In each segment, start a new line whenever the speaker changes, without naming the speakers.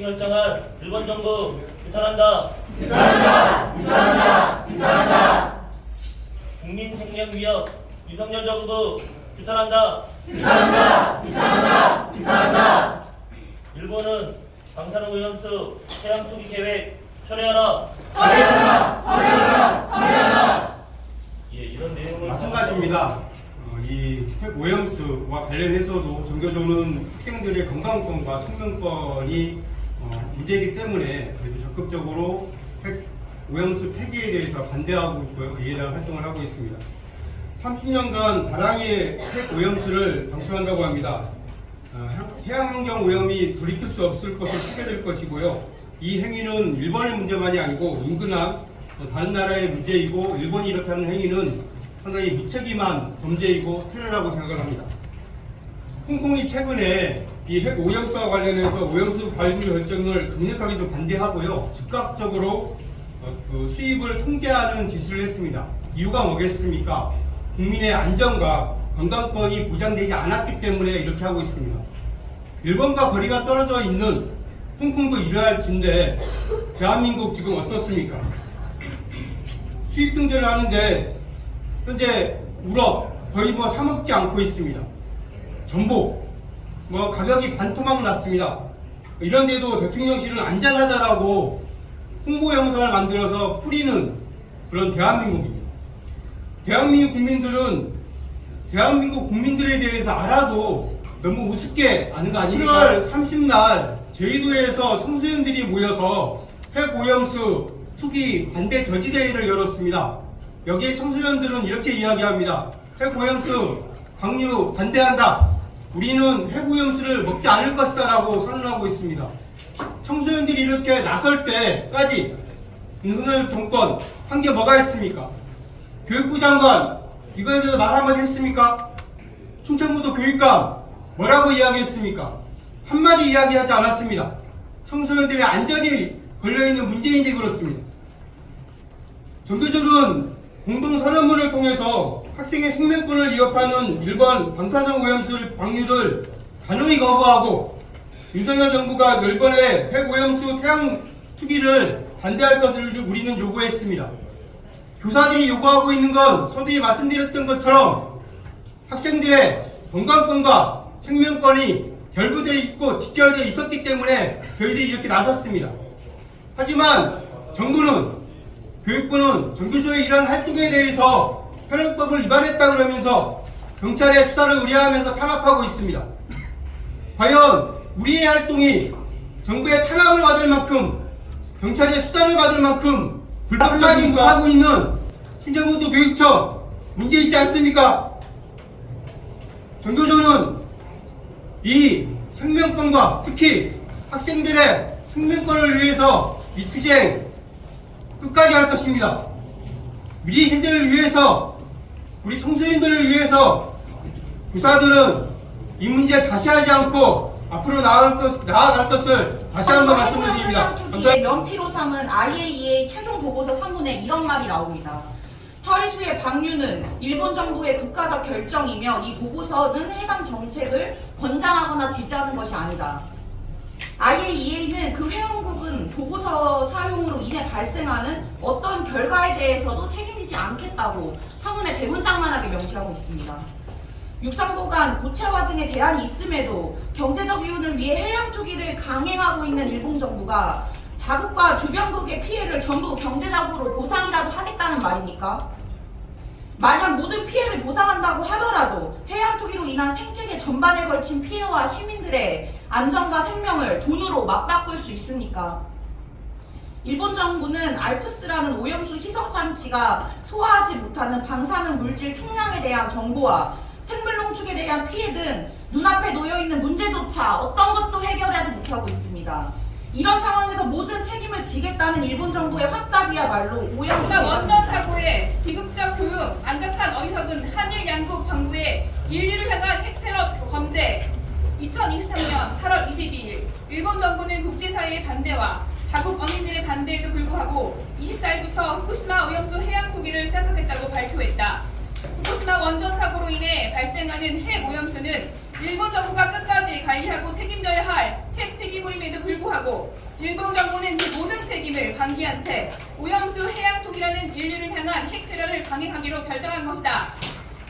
결정한 일본 정부 규탄한다. 국민 생명 위협 윤석열 정부 규탄한다. 일본은 방사능 오염수 해양 투기 계획 철회하라. 예, 이런 내용을
마찬가지입니다. 이 핵 오염수와 관련해서도 전교조는 학생들의 건강권과 생명권이 문제이기 때문에 저희도 적극적으로 핵 오염수 폐기에 대해서 반대하고 있고요. 이에 대한 활동을 하고 있습니다. 30년간 다량의 핵 오염수를 방출한다고 합니다. 해양환경 오염이 돌이킬 수 없을 것을 하게 될 것이고요. 이 행위는 일본의 문제만이 아니고 인근한 다른 나라의 문제이고, 일본이 이렇게 하는 행위는 상당히 무책임한 범죄이고 테러라고 생각을 합니다. 홍콩이 최근에 이 핵 오염수와 관련해서 오염수 발굴 결정을 강력하게 좀 반대하고요. 즉각적으로 그 수입을 통제하는 지시를 했습니다. 이유가 뭐겠습니까? 국민의 안전과 건강권이 보장되지 않았기 때문에 이렇게 하고 있습니다. 일본과 거리가 떨어져 있는 홍콩도 이러할 진데 대한민국 지금 어떻습니까? 수입 통제를 하는데 현재 우럭 거의 사 먹지 않고 있습니다. 전복 가격이 반토막 났습니다. 이런데도 대통령실은 안전하다라고 홍보 영상을 만들어서 뿌리는 그런 대한민국입니다. 대한민국 국민들에 대해서 알아도 너무 우습게 아는 거 아닙니까? 7월 30날 제주도에서 청소년들이 모여서 핵오염수 투기 반대 저지대회를 열었습니다. 여기에 청소년들은 이렇게 이야기합니다. 핵오염수 방류 반대한다. 우리는 핵오염수를 먹지 않을 것이다 라고 선언하고 있습니다. 청소년들이 이렇게 나설 때까지 윤석열 정권 한 게 뭐가 있습니까? 교육부 장관 이거에 대해서 말 한마디 했습니까? 충청부도 교육감 뭐라고 이야기했습니까? 한마디 이야기하지 않았습니다. 청소년들의 안전이 걸려있는 문제인데 그렇습니다. 전교조는 공동선언문을 통해서 학생의 생명권을 위협하는 일본 방사성 오염수 방류를 단호히 거부하고 윤석열 정부가 일본의 핵오염수 태양 투기를 반대할 것을 우리는 요구했습니다. 교사들이 요구하고 있는 건 서두에 말씀드렸던 것처럼 학생들의 건강권과 생명권이 결부되어 있고 직결되어 있었기 때문에 저희들이 이렇게 나섰습니다. 하지만 정부는, 교육부는 전교조의 이러한 활동에 대해서 현행법을 위반했다 그러면서 경찰의 수사를 의뢰하면서 탄압하고 있습니다. 과연 우리의 활동이 정부의 탄압을 받을 만큼, 경찰의 수사를 받을 만큼 불법적인 하고 있는 충청부도 교육청 문제 있지 않습니까? 전교조는 이 생명권과 특히 학생들의 생명권을 위해서 이 투쟁 끝까지 할 것입니다. 미래 세대를 위해서, 우리 청소년들을 위해서 교사들은 이 문제 자시하지 않고 앞으로 나아갈 것을 다시 한번 말씀드립니다.
연피로 삼은 IAEA 최종 보고서 3문에 이런 말이 나옵니다. 처리수의 방류는 일본 정부의 국가적 결정이며 이 보고서는 해당 정책을 권장하거나 지지하는 것이 아니다. IAEA는 그 회원국은 보고서 사용으로 인해 발생하는 어떤 결과에 대해서도 책임지지 않겠다고 서문에 대문짝만하게 명시하고 있습니다. 육상보관, 고체화 등의 대안이 있음에도 경제적 이윤을 위해 해양 투기를 강행하고 있는 일본 정부가 자국과 주변국의 피해를 전부 경제적으로 보상이라도 하겠다는 말입니까? 만약 모든 피해를 보상한다고 하더라도 해양 투기로 인한 생태계 전반에 걸친 피해와 시민들의 안전과 생명을 돈으로 맞바꿀 수 있습니까? 일본 정부는 알프스라는 오염수 희석 장치가 소화하지 못하는 방사능 물질 총량에 대한 정보와 생물 농축에 대한 피해 등 눈앞에 놓여있는 문제조차 어떤 것도 해결하지 못하고 있습니다. 이런 상황에서 모든 책임을 지겠다는 일본 정부의 확답이야말로 오염수
원전 사고의 비극적 교육, 안타까운 어리석은 한일 양국 정부의 인류를 향한 핵테러 범죄. 2023년 8월 22일 일본 정부는 국제사회의 반대와 자국 어민들의 반대에도 불구하고 24일부터 후쿠시마 오염수 해양 투기를 시작하겠다고 발표했다. 후쿠시마 원전 사고로 인해 발생하는 핵 오염수는 일본 정부가 끝까지 관리하고 책임져야 할 핵 폐기물임에도 불구하고 일본 정부는 그 모든 책임을 방기한 채 오염수 해양토기라는 인류를 향한 핵테러를 강행하기로 결정한 것이다.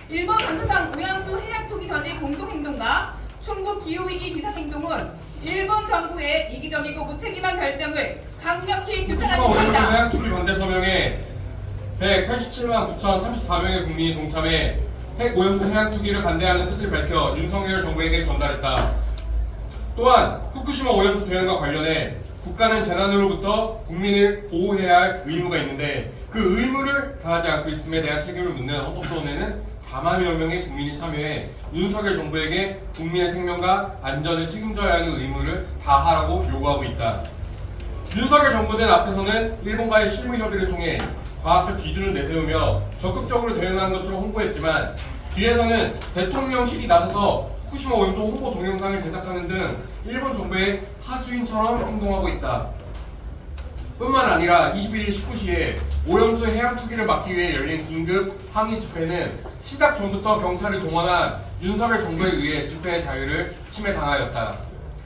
일본 방사상 오염수 해양토기 저지 공동행동과 충북 기후위기 비상행동은 일본 정부의 이기적이고 무책임한 결정을 강력히
후쿠시마
규탄하고
오염수
있다.
해양처리 반대 서명에 187만 9,034명의 국민이 동참해 핵 오염수 해양 투기를 반대하는 뜻을 밝혀 윤석열 정부에게 전달했다. 또한 후쿠시마 오염수 대응과 관련해 국가는 재난으로부터 국민을 보호해야 할 의무가 있는데 그 의무를 다하지 않고 있음에 대한 책임을 묻는 헌법소원에는 4만여 명의 국민이 참여해 윤석열 정부에게 국민의 생명과 안전을 책임져야 하는 의무를 다하라고 요구하고 있다. 윤석열 정부는 앞에서는 일본과의 실무 협의를 통해 과학적 기준을 내세우며 적극적으로 대응하는 것으로 홍보했지만 뒤에서는 대통령실이 나서서 후쿠시마 오염수 홍보 동영상을 제작하는 등 일본 정부의 하수인처럼 행동하고 있다. 뿐만 아니라 21일 19시에 오염수 해양 투기를 막기 위해 열린 긴급 항의 집회는 시작 전부터 경찰을 동원한 윤석열 정부에 의해 집회의 자유를 침해당하였다.